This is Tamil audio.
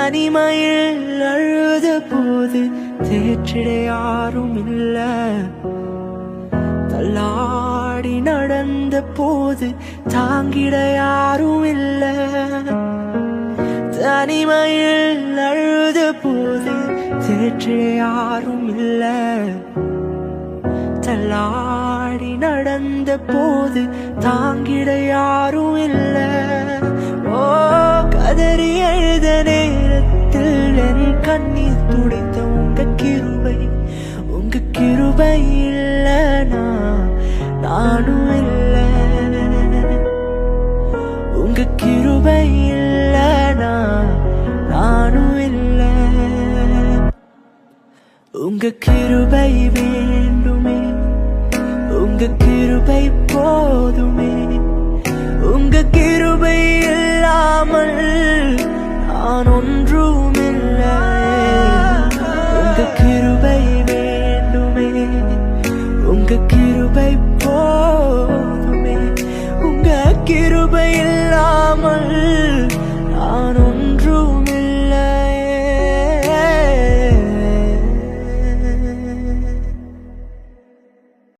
தனிமையில் அழுத போது தேற்றிட யாரும் இல்ல, தள்ளாடி நடந்த போது தாங்கிட யாரும் இல்ல. தனிமையில் அழுத போது தேற்றிட யாரும் இல்ல, தள்ளாடி நடந்த போது தாங்கிட யாரும் இல்ல. ஓ கதறி எழுத நேரத்தில் என் கண்ணீர் துடைத்த உங்க கிருபை இல்லனா நானும் இல்ல. உங்க கிருபை இல்லனா நானும் இல்ல. உங்க கிருபை வேண்டுமே, உங்க கிருபை போதுமே. உங்க கிருபை இல்லாமல்